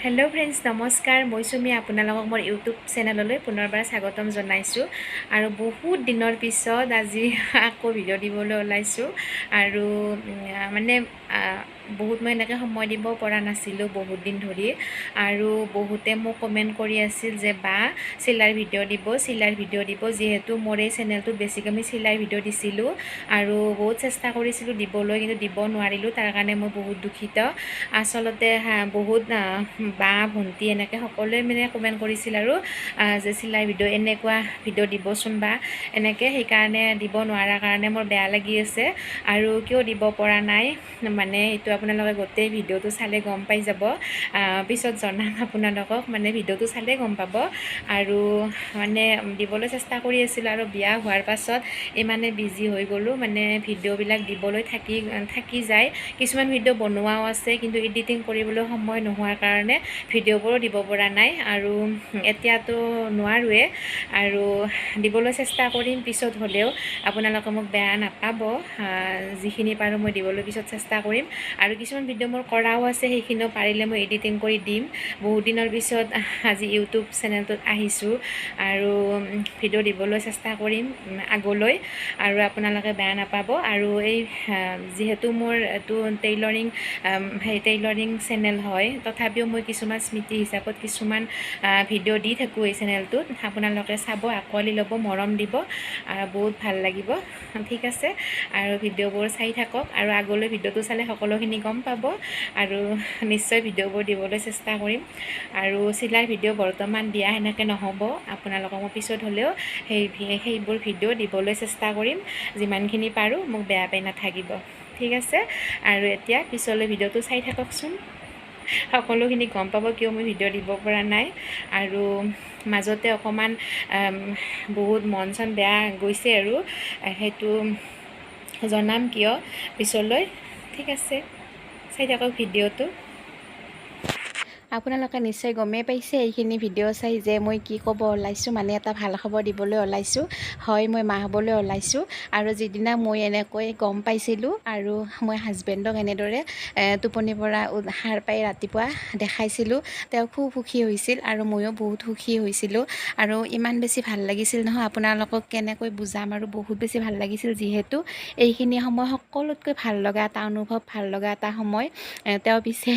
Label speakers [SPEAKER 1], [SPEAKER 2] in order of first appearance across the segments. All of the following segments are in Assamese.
[SPEAKER 1] হেল্ল' ফ্ৰেণ্ডছ, নমস্কাৰ। মই সুমি আপোনালোকক মোৰ ইউটিউব চেনেললৈ পুনৰবাৰ স্বাগতম জনাইছোঁ। আৰু বহুত দিনৰ পিছত আজি আকৌ ভিডিঅ' দিবলৈ ওলাইছোঁ। আৰু মানে বহুত মই এনেকৈ সময় দিব পৰা নাছিলোঁ বহুত দিন ধৰি। আৰু বহুতে মোক কমেণ্ট কৰি আছিল যে বা চিলাইৰ ভিডিঅ' দিব, যিহেতু মোৰ এই চেনেলটোত বেছিকৈ আমি চিলাইৰ ভিডিঅ' দিছিলোঁ আৰু বহুত চেষ্টা কৰিছিলোঁ দিবলৈ, কিন্তু দিব নোৱাৰিলোঁ। তাৰ কাৰণে মই বহুত দুখিত। আচলতে বহুত বা ভণ্টি এনেকৈ সকলোৱে মানে কমেণ্ট কৰিছিল আৰু যে চিলাই ভিডিঅ' এনেকুৱা ভিডিঅ' দিবচোন বা এনেকৈ। সেইকাৰণে দিব নোৱাৰাৰ কাৰণে মোৰ বেয়া লাগি আছে। আৰু কিয় দিব পৰা নাই মানে এইটো আপোনালোকে গোটেই ভিডিঅ'টো চালে গম পাই যাব। পিছত জনাম আপোনালোকক, মানে ভিডিঅ'টো চালে গম পাব। আৰু মানে দিবলৈ চেষ্টা কৰি আছিলোঁ, আৰু বিয়া হোৱাৰ পাছত ইমানে বিজি হৈ গ'লোঁ, মানে ভিডিঅ'বিলাক দিবলৈ থাকি যায়। কিছুমান ভিডিঅ' বনোৱাও আছে, কিন্তু এডিটিং কৰিবলৈ সময় নোহোৱাৰ কাৰণে ভিডিঅ'বোৰো দিব পৰা নাই। আৰু এতিয়াতো নোৱাৰোৱে, আৰু দিবলৈ চেষ্টা কৰিম পিছত হ'লেও। আপোনালোকে মোক বেয়া নাপাব, যিখিনি পাৰোঁ মই দিবলৈ পিছত চেষ্টা কৰিম। আৰু কিছুমান ভিডিঅ' মোৰ কৰাও আছে, সেইখিনিও পাৰিলে মই এডিটিং কৰি দিম। বহুত দিনৰ পিছত আজি ইউটিউব চেনেলটোত আহিছোঁ, আৰু ভিডিঅ' দিবলৈ চেষ্টা কৰিম আগলৈ। আৰু আপোনালোকে বেয়া নাপাব। আৰু এই যিহেতু মোৰ এইটো টেইলৰিং চেনেল হয়, তথাপিও মই কিছুমান স্মৃতি হিচাপত কিছুমান ভিডিঅ' দি থাকোঁ এই চেনেলটোত। আপোনালোকে চাব, আঁকোৱালি ল'ব, মৰম দিব, বহুত ভাল লাগিব। ঠিক আছে, আৰু ভিডিঅ'বোৰ চাই থাকক, আৰু আগলৈ ভিডিঅ'টো চালে সকলোখিনি গম পাব। আৰু নিশ্চয় ভিডিঅ'বোৰ দিবলৈ চেষ্টা কৰিম। আৰু চিলাই ভিডিঅ' বৰ্তমান দিয়া সেনেকৈ নহ'ব, আপোনালোকক মই পিছত হ'লেও সেইবোৰ ভিডিঅ' দিবলৈ চেষ্টা কৰিম যিমানখিনি পাৰোঁ। মোক বেয়া পাই নাথাকিব, ঠিক আছে। আৰু এতিয়া পিছলৈ ভিডিঅ'টো চাই থাককচোন, সকলোখিনি গম পাব কিয় মই ভিডিঅ' দিব পৰা নাই। আৰু মাজতে অকণমান বহুত মন চন বেয়া গৈছে, আৰু সেইটো জনাম কিয় পিছলৈ। ঠিক আছে, চাই থাকক ভিডিঅ'টো। আপোনালোকে নিশ্চয় গমেই পাইছে এইখিনি ভিডিঅ' চাই যে মই কি ক'ব ওলাইছোঁ, মানে এটা ভাল খবৰ দিবলৈ ওলাইছোঁ। হয়, মই মা হ'বলৈ ওলাইছোঁ। আৰু যিদিনা মই এনেকৈ গম পাইছিলোঁ, আৰু মই হাজবেণ্ডক এনেদৰে টোপনিৰ পৰা সাৰ পাই ৰাতিপুৱা দেখাইছিলোঁ, তেওঁ খুব সুখী হৈছিল, আৰু ময়ো বহুত সুখী হৈছিলোঁ। আৰু ইমান বেছি ভাল লাগিছিল নহয়, আপোনালোকক কেনেকৈ বুজাম। আৰু বহুত বেছি ভাল লাগিছিল, যিহেতু এইখিনি সময় সকলোতকৈ ভাল লগা এটা অনুভৱ, ভাল লগা এটা সময়। তেওঁ পিছে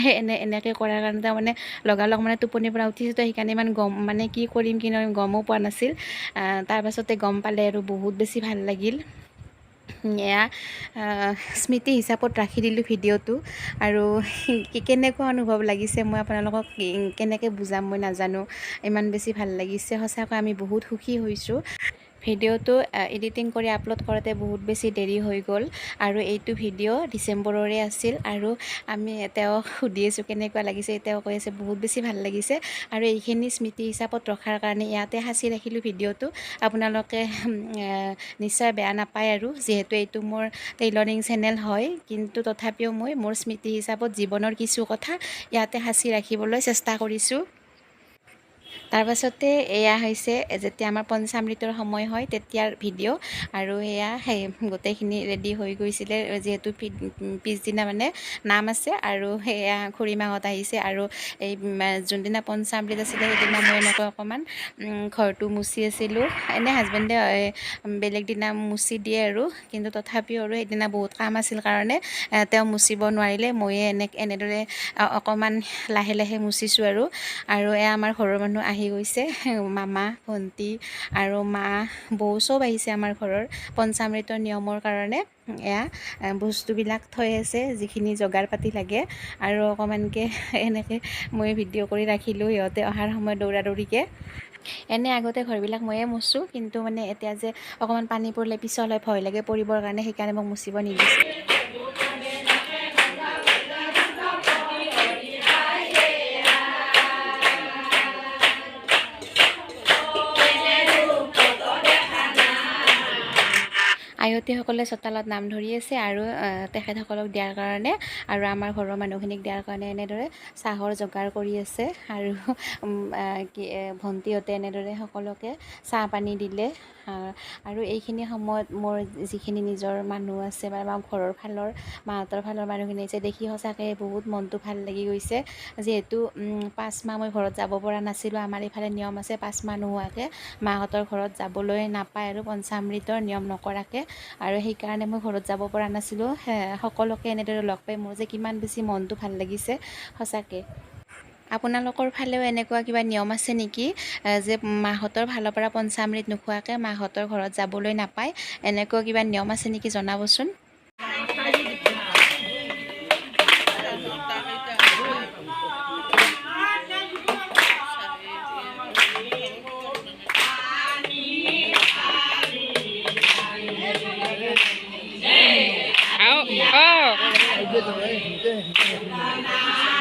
[SPEAKER 1] এনেকৈ কৰাৰ কাৰণে তেওঁ মানে লগালগ মানে টোপনিৰ পৰা উঠিছোঁ, তো সেইকাৰণে ইমান মানে কি কৰিম গমো পোৱা নাছিল। তাৰপাছতে গম পালে, আৰু বহুত বেছি ভাল লাগিল। এয়া স্মৃতি হিচাপত ৰাখি দিলোঁ ভিডিঅ'টো। আৰু কেনেকুৱা অনুভৱ লাগিছে মই আপোনালোকক কেনেকৈ বুজাম মই নাজানো, ইমান বেছি ভাল লাগিছে। সঁচাকৈ আমি বহুত সুখী হৈছোঁ। ভিডিঅ'টো এডিটিং কৰি আপলোড কৰোঁতে বহুত বেছি দেৰি হৈ গ'ল, আৰু এইটো ভিডিঅ' ডিচেম্বৰৰে আছিল। আৰু তেওঁক সুধি আছোঁ কেনেকুৱা লাগিছে, তেওঁ কৈ আছে বহুত বেছি ভাল লাগিছে। আৰু এইখিনি স্মৃতি হিচাপত ৰখাৰ কাৰণে ইয়াতে সাঁচি ৰাখিলোঁ ভিডিঅ'টো। আপোনালোকে নিশ্চয় বেয়া নাপায়, আৰু যিহেতু এইটো মোৰ টেইলৰিং চেনেল হয়, কিন্তু তথাপিও মই মোৰ স্মৃতি হিচাপত জীৱনৰ কিছু কথা ইয়াতে সাঁচি ৰাখিবলৈ চেষ্টা কৰিছোঁ। তাৰপাছতে এয়া হৈছে যেতিয়া আমাৰ পঞ্চামৃতৰ সময় হয় তেতিয়াৰ ভিডিঅ'। আৰু এয়া গোটেইখিনি ৰেডি হৈ গৈছিলে, যিহেতু পিছদিনা মানে নাম আছে। আৰু সেয়া খুৰীমাহঁত আহিছে, আৰু এই যোনদিনা পঞ্চামৃত আছিলে সেইদিনা মই এনেকৈ অকণমান ঘৰটো মুচি আছিলোঁ। এনে হাজবেণ্ডে বেলেগ দিনা মুচি দিয়ে, আৰু কিন্তু তথাপিও আৰু সেইদিনা বহুত কাম আছিল কাৰণে তেওঁ মুচিব নোৱাৰিলে। ময়ে এনেদৰে অকণমান লাহে লাহে মুচিছোঁ। আৰু এয়া আমাৰ ঘৰৰ মানুহ আহি গৈছে, মামা, ভণ্টি আৰু মা, বৌ চব আহিছে আমাৰ ঘৰৰ পঞ্চামৃতৰ নিয়মৰ কাৰণে। এয়া বস্তুবিলাক থৈ আছে, যিখিনি যোগাৰ পাতি লাগে। আৰু অকণমানকৈ এনেকৈ মই ভিডিঅ' কৰি ৰাখিলোঁ, সিহঁতে অহাৰ সময়ত দৌৰা দৌৰিকৈ। এনে আগতে ঘৰবিলাক ময়ে মুচোঁ, কিন্তু মানে এতিয়া যে অকণমান পানী পৰিলে পিছল হয়, ভয় লাগে পৰিবৰ কাৰণে, সেইকাৰণে মোক মুচিব নিদিছে। আয়তীসকলে চোতালত নাম ধৰি আছে আৰু তেখেতসকলক দিয়াৰ কাৰণে আৰু আমাৰ ঘৰৰ মানুহখিনিক দিয়াৰ কাৰণে এনেদৰে চাহৰ যোগাৰ কৰি আছে আৰু ভণ্টিহঁতে এনেদৰে সকলোকে চাহ পানী দিলে আৰু এইখিনি সময়ত মোৰ যিখিনি নিজৰ মানুহ আছে বা আমাৰ ঘৰৰ ফালৰ মাহঁতৰ ফালৰ মানুহখিনি আছে দেখি সঁচাকৈ বহুত মনটো ভাল লাগি গৈছে যিহেতু 5 মাহ মই ঘৰত যাব পৰা নাছিলোঁ। আমাৰ এইফালে নিয়ম আছে 5 মাহ নোহোৱাকৈ মাহঁতৰ ঘৰত যাবলৈ নাপায় আৰু পঞ্চামৃতৰ নিয়ম নকৰাকৈ আৰু সেইকাৰণে মই ঘৰত যাব পৰা নাছিলোঁ। সকলোকে এনেদৰে লগ পাই মোৰ যে কিমান বেছি মনটো ভাল লাগিছে সঁচাকৈ। আপোনালোকৰ ফালেও এনেকুৱা কিবা নিয়ম আছে নেকি যে মাহঁতৰ ফালৰ পৰা পঞ্চামৃত নোখোৱাকৈ মাহঁতৰ ঘৰত যাবলৈ নাপায়, এনেকুৱা কিবা নিয়ম আছে নেকি জনাবচোন।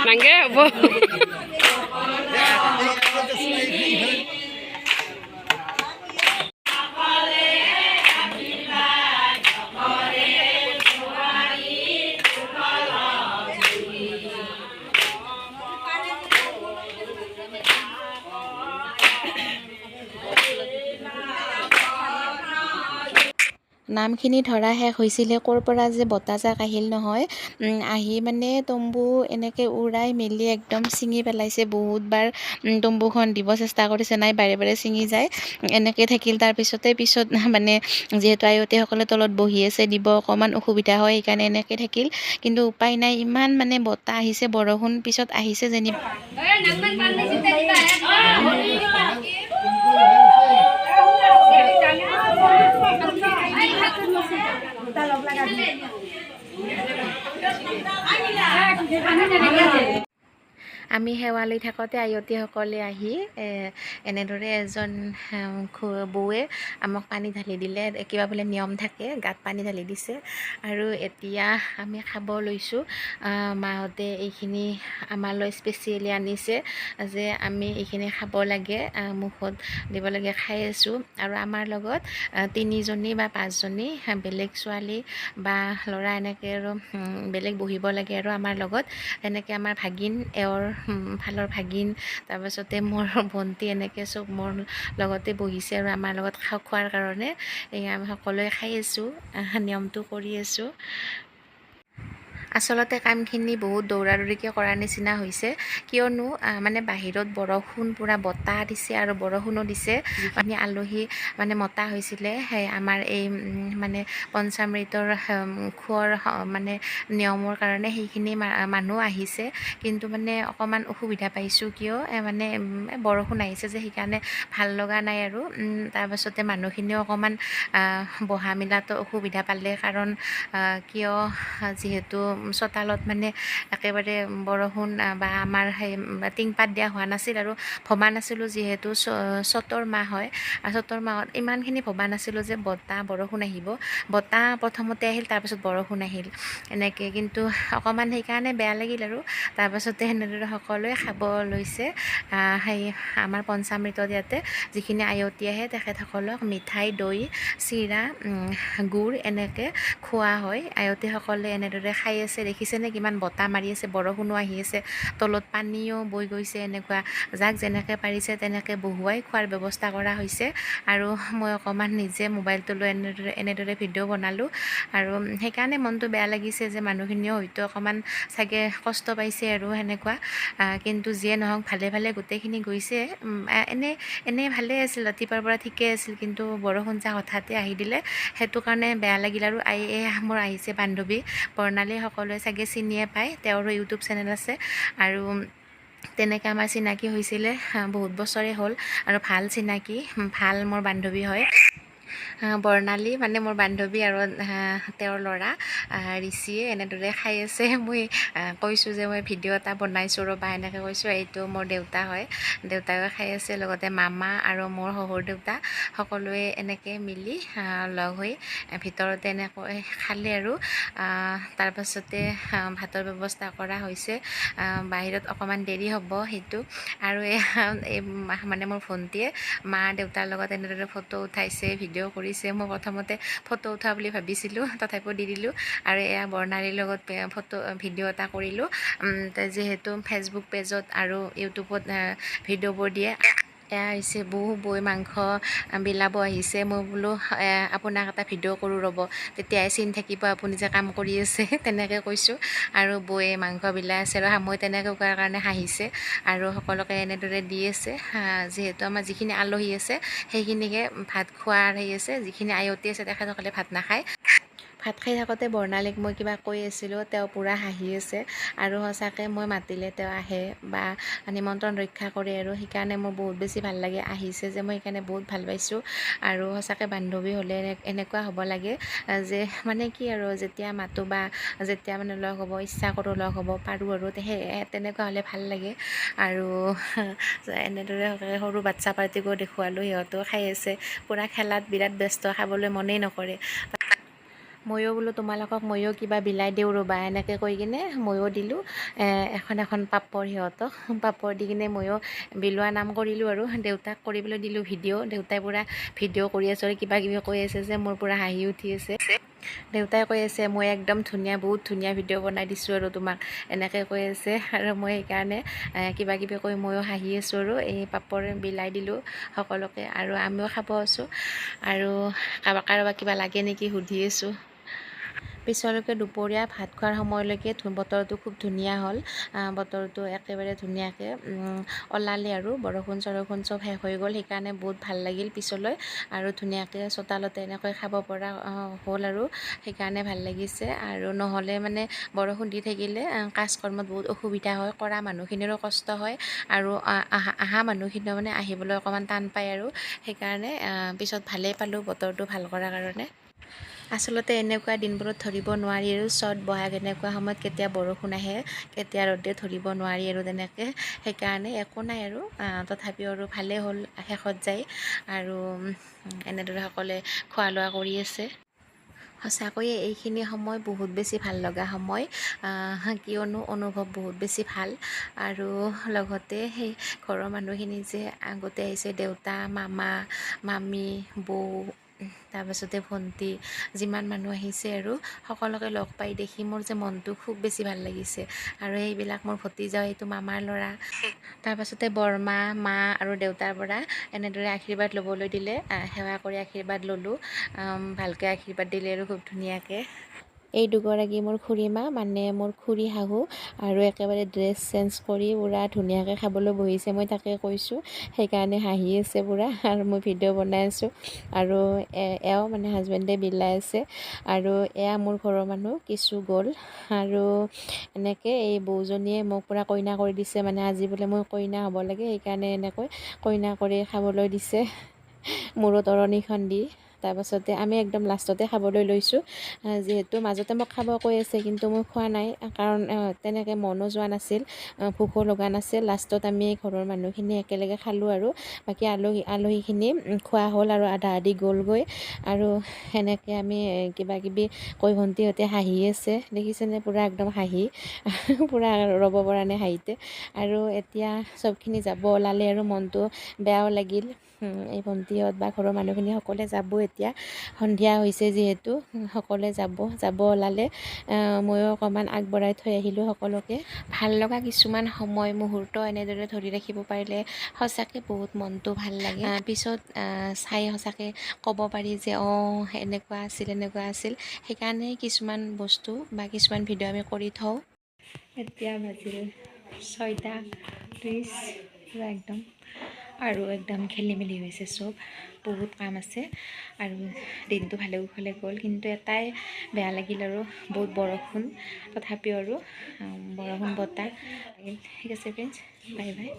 [SPEAKER 2] Nangge apa?
[SPEAKER 1] নামখিনি ধৰা শেষ হৈছিলে ক'ৰ পৰা যে বতাহজাক আহিল নহয়, আহি মানে তম্বু এনেকৈ উৰাই মেলি একদম ছিঙি পেলাইছে। বহুতবাৰ তম্বুখন দিব চেষ্টা কৰিছে, নাই বাৰে বাৰে ছিঙি যায়। এনেকৈ থাকিল। তাৰপিছত মানে যিহেতু আয়তীসকলে তলত বহি আছে, দিব অকণমান অসুবিধা হয়, সেইকাৰণে এনেকৈ থাকিল। কিন্তু উপায় নাই, ইমান মানে বতাহ আহিছে, বৰষুণ পিছত আহিছে যেনিবা। আমি সেৱা লৈ থাকোঁতে আয়তীসকলে আহি এনেদৰে এজন বৌৱে আমাক পানী ঢালি দিলে। কিবা বোলে নিয়ম থাকে, গাত পানী ঢালি দিছে। আৰু এতিয়া আমি খাব লৈছোঁ। মাহঁতে এইখিনি আমালৈ স্পেচিয়েলি আনিছে যে আমি এইখিনি খাব লাগে, মুখত দিব লাগে। খাই আছোঁ। আৰু আমাৰ লগত 3জনী বা 5জনী বেলেগ ছোৱালী বা ল'ৰা এনেকৈ আৰু বেলেগ বহিব লাগে আৰু আমাৰ লগত। এনেকৈ আমাৰ ভাগিন, এওঁৰ ফালৰ ভাগিন, তাৰপাছতে মোৰ ভণ্টি, এনেকৈ চব মোৰ লগতে বহিছে আৰু আমাৰ লগত খোৱাৰ কাৰণে আমি সকলোৱে খাই আছোঁ, নিয়মটো কৰি আছোঁ। আচলতে কামখিনি বহুত দৌৰা দৌৰিকৈ কৰাৰ নিচিনা হৈছে, কিয়নো মানে বাহিৰত বৰষুণ, পূৰা বতাহ দিছে আৰু বৰষুণো দিছে। মানে আলহী মানে মতা হৈছিলে, সেই আমাৰ এই মানে পঞ্চামৃতৰ খোৱাৰ মানে নিয়মৰ কাৰণে সেইখিনি মানুহ আহিছে। কিন্তু মানে অকণমান অসুবিধা পাইছোঁ, কিয় মানে বৰষুণ আহিছে যে সেইকাৰণে ভাল লগা নাই আৰু। তাৰপাছতে মানুহখিনিও অকণমান বহা মেলাতো অসুবিধা পালে, কাৰণ কিয় যিহেতু চোতালত মানে একেবাৰে বৰষুণ বা আমাৰ সেই টিংপাত দিয়া হোৱা নাছিল আৰু ভবা নাছিলোঁ, যিহেতু চ'তৰ মাহ হয়। চ'তৰ মাহত ইমানখিনি ভবা নাছিলোঁ যে বতাহ বৰষুণ আহিব। বতাহ প্ৰথমতে আহিল, তাৰপিছত বৰষুণ আহিল এনেকৈ। কিন্তু অকণমান সেইকাৰণে বেয়া লাগিল আৰু। তাৰপাছতে সেনেদৰে সকলোৱে খাব লৈছে। সেই আমাৰ পঞ্চামৃতত ইয়াতে যিখিনি আয়তী আহে তেখেতসকলক মিঠাই, দৈ, চিৰা, গুড় এনেকৈ খোৱা হয়। আয়তীসকলে এনেদৰে খাই আছে। দেখিছেনে কিমান বতাহ মাৰি আছে, বৰষুণো আহি আছে, তলত পানীও বৈ গৈছে। এনেকুৱা যাক যেনেকৈ পাৰিছে তেনেকৈ বহুৱাই খোৱাৰ ব্যৱস্থা কৰা হৈছে। আৰু মই অকণমান নিজে মোবাইলটো লৈ এনেদৰে ভিডিঅ' বনালোঁ। আৰু সেইকাৰণে মনটো বেয়া লাগিছে যে মানুহখিনিও হয়তো অকণমান চাগে কষ্ট পাইছে আৰু সেনেকুৱা। কিন্তু যিয়ে নহওক ভালে ভালে গোটেইখিনি গৈছে। এনে ভালেই আছিল, ৰাতিপুৱাৰ পৰা ঠিকেই আছিল। কিন্তু বৰষুণ যাক হঠাতে আহি দিলে, সেইটো কাৰণে বেয়া লাগিল আৰু। মোৰ আহিছে বান্ধৱী বৰ্ণালী, সকলোৱে চাগে চিনিয়ে পায়, তেওঁৰো ইউটিউব চেনেল আছে। আৰু তেনেকৈ আমাৰ চিনাকি হৈছিলে, বহুত বছৰে হ'ল আৰু ভাল চিনাকি, ভাল মোৰ বান্ধৱী হয়। বৰ্ণালী মানে মোৰ বান্ধৱী আৰু তেওঁৰ ল'ৰা ঋষিয়ে এনেদৰে খাই আছে। মই কৈছোঁ যে মই ভিডিঅ' এটা বনাইছোঁ ৰ'বা, এনেকৈ কৈছোঁ। এইটো মোৰ দেউতা হয়, দেউতাকে খাই আছে, লগতে মামা আৰু মোৰ শহুৰ দেউতা সকলোৱে এনেকৈ মিলি লগ হৈ ভিতৰতে এনেকৈ খালে আৰু। তাৰপাছতে ভাতৰ ব্যৱস্থা কৰা হৈছে। বাহিৰত অকণমান দেৰি হ'ব সেইটো। আৰু এই মানে মোৰ ভণ্টীয়ে মা দেউতাৰ লগত এনেদৰে ফটো উঠাইছে, ভিডিঅ' কৰি কৰিছে। মই প্ৰথমতে ফটো উঠা বুলি ভাবিছিলোঁ, তথাপিও দি দিলোঁ। আৰু এয়া বৰ্ণালীৰ লগত ভিডিঅ' এটা কৰিলোঁ। যিহেতু ফেচবুক পেজত আৰু ইউটিউবত ভিডিঅ'বোৰ দিয়ে। এয়া হৈছে বৈ মাংস বিলাব আহিছে। মই বোলো আপোনাক এটা ভিডিঅ' কৰোঁ ৰ'ব, তেতিয়াই চিন থাকিব আপুনি যে কাম কৰি আছে, তেনেকৈ কৈছোঁ। আৰু বৌয়ে মাংস বিলাই আছে আৰু মই তেনেকৈ কোৱাৰ কাৰণে হাঁহিছে আৰু সকলোকে এনেদৰে দি আছে। যিহেতু আমাৰ যিখিনি আলহী আছে সেইখিনিকে ভাত খোৱাৰ আছে, যিখিনি আয়তী আছে তেখেতসকলে ভাত নাখায়। ভাত খাই থাকোঁতে বৰ্ণালীক মই কিবা কৈ আছিলোঁ, তেওঁ পূৰা হাঁহি আছে। আৰু সঁচাকৈ মই মাতিলে তেওঁ আহে বা নিমন্ত্ৰণ ৰক্ষা কৰে, আৰু সেইকাৰণে মোৰ বহুত বেছি ভাল লাগে। আহিছে যে মই সেইকাৰণে বহুত ভাল পাইছোঁ। আৰু সঁচাকৈ বান্ধৱী হ'লে এনেকুৱা হ'ব লাগে যে মানে কি আৰু যেতিয়া মাতোঁ বা যেতিয়া মানে লগ হ'ব ইচ্ছা কৰোঁ, লগ হ'ব পাৰোঁ, আৰু তেনেকুৱা হ'লে ভাল লাগে। আৰু এনেদৰে সৰু বাচ্ছা পাৰ্টিকো দেখুৱালোঁ, সিহঁতেও খাই আছে। পূৰা খেলাত বিৰাট ব্যস্ত, খাবলৈ মনেই নকৰে। ময়ো বোলো তোমালোকক ময়ো কিবা বিলাই দিওঁ ৰ'বা, এনেকৈ কৈ কিনে ময়ো দিলোঁ এখন পাপৰ সিহঁতক। পাপৰ দি কিনে ময়ো বিলোৱা নাম কৰিলোঁ আৰু দেউতাক কৰিবলৈ দিলোঁ ভিডিঅ'। দেউতাই পূৰা ভিডিঅ' কৰি আছে আৰু কিবা কিবি কৈ আছে যে মোৰ পূৰা হাঁহি উঠি আছে। দেউতাই কৈ আছে মই একদম বহুত ধুনীয়া ভিডিঅ' বনাই দিছোঁ আৰু তোমাক, এনেকৈ কৈ আছে। আৰু মই সেইকাৰণে কিবা কিবি কৈ ময়ো হাঁহি আছোঁ আৰু এই পাপৰ বিলাই দিলোঁ সকলোকে, আৰু আমিও খাব আছোঁ। আৰু কাৰোবাক কিবা লাগে নেকি সুধি আছোঁ। পিছলৈকে দুপৰীয়া ভাত খোৱাৰ সময়লৈকে বতৰটো খুব ধুনীয়া হ'ল। বতৰটো একেবাৰে ধুনীয়াকৈ ওলালে আৰু বৰষুণ চৰষুণ চব শেষ হৈ গ'ল। সেইকাৰণে বহুত ভাল লাগিল পিছলৈ, আৰু ধুনীয়াকৈ চোতালতে এনেকৈ খাব পৰা হ'ল, আৰু সেইকাৰণে ভাল লাগিছে। আৰু নহ'লে মানে বৰষুণ দি থাকিলে কাজকৰ্মত বহুত অসুবিধা হয়, কৰা মানুহখিনিৰো কষ্ট হয়, আৰু অহা মানুহখিনিও মানে আহিবলৈ অকণমান টান পায়। আৰু সেইকাৰণে পিছত ভালেই পালোঁ বতৰটো ভাল কৰাৰ কাৰণে। আচলতে এনেকুৱা দিনবোৰত ধৰিব নোৱাৰি আৰু চ'ত বহাগ এনেকুৱা সময়ত কেতিয়া বৰষুণ আহে কেতিয়া ৰ'দে ধৰিব নোৱাৰি আৰু তেনেকৈ। সেইকাৰণে একো নাই আৰু তথাপিও আৰু ভালেই হ'ল শেষত যায়। আৰু এনেদৰে সকলোৱে খোৱা লোৱা কৰি আছে। সঁচাকৈয়ে এইখিনি সময় বহুত বেছি ভাল লগা সময়, কিয়নো অনুভৱ বহুত বেছি ভাল। আৰু লগতে সেই ঘৰৰ মানুহখিনি যে আগতে আহিছে, দেউতা, মামা, মামী, বৌ, তাৰপাছতে ভণ্টি, যিমান মানুহ আহিছে আৰু সকলোকে লগ পাই দেখি মোৰ যে মনটো খুব বেছি ভাল লাগিছে। আৰু এইবিলাক মোৰ ভতিজা, এইটো মামাৰ ল'ৰা, তাৰপাছতে বৰমা, মা আৰু দেউতাৰ পৰা এনেদৰে আশীৰ্বাদ ল'বলৈ দিলে। সেৱা কৰি আশীৰ্বাদ ল'লোঁ, ভালকৈ আশীৰ্বাদ দিলে আৰু খুব ধুনীয়াকৈ। এই দুগৰাকী মোৰ খুৰীমা, মানে মোৰ খুৰী শাহু, আৰু একেবাৰে ড্ৰেছ চেঞ্জ কৰি পূৰা ধুনীয়াকৈ খাবলৈ বহিছে। মই তাকে কৈছোঁ, সেইকাৰণে হাঁহি আছে পূৰা, আৰু মই ভিডিঅ' বনাই আছোঁ। আৰু এওঁ মানে হাজবেণ্ডে বিলাই আছে। আৰু এয়া মোৰ ঘৰৰ মানুহ, কিছু গ'ল। আৰু এনেকৈ এই বৌজনীয়ে মোক পূৰা কইনা কৰি দিছে, মানে আজি বোলে মই কইনা হ'ব লাগে, সেইকাৰণে এনেকৈ কইনা কৰি খাবলৈ দিছে মূৰত অৰণিখন দি। তাৰপাছতে আমি একদম লাষ্টতে খাবলৈ লৈছোঁ, যিহেতু মাজতে মোক খাব কৈ আছে, কিন্তু মই খোৱা নাই, কাৰণ তেনেকৈ মনো যোৱা নাছিল, ভোকো লগা নাছিল। লাষ্টত আমি ঘৰৰ মানুহখিনি একেলগে খালোঁ, আৰু বাকী আলহীখিনি খোৱা হ'ল আৰু আধা আধি গ'লগৈ। আৰু সেনেকৈ আমি কিবা কিবি কৈ ভণ্টিহঁতে হাঁহি আছে, দেখিছেনে পূৰা একদম হাঁহি পূৰা ৰ'ব পৰা নাই হাঁহিতে। আৰু এতিয়া চবখিনি যাব ওলালে আৰু মনটো বেয়াও লাগিল। এই ভণ্টিহঁত বা ঘৰৰ মানুহখিনি সকলোৱে যাব এতিয়া, সন্ধিয়া হৈছে যিহেতু সকলোৱে যাব ওলালে। ময়ো অকণমান আগবঢ়াই থৈ আহিলোঁ সকলোকে। ভাল লগা কিছুমান সময় মুহূৰ্ত এনেদৰে ধৰি ৰাখিব পাৰিলে সঁচাকৈ বহুত মনটো ভাল লাগে। পিছত চাই সঁচাকৈ ক'ব পাৰি যে এনেকুৱা আছিল। সেইকাৰণে কিছুমান বস্তু বা কিছুমান ভিডিঅ' আমি কৰি থওঁ। এতিয়া বাজিল 6:30 পূৰা একদম, আৰু একদম খেলি মেলি হৈছে চব, বহুত কাম আছে। আৰু দিনটো ভালে কুশলে গ'ল, কিন্তু এটাই বেয়া লাগিল আৰু বহুত বৰষুণ, তথাপিও আৰু বৰষুণ বতাহ লাগিল। ঠিক আছে ফ্ৰেণ্ডছ, বাই বাই।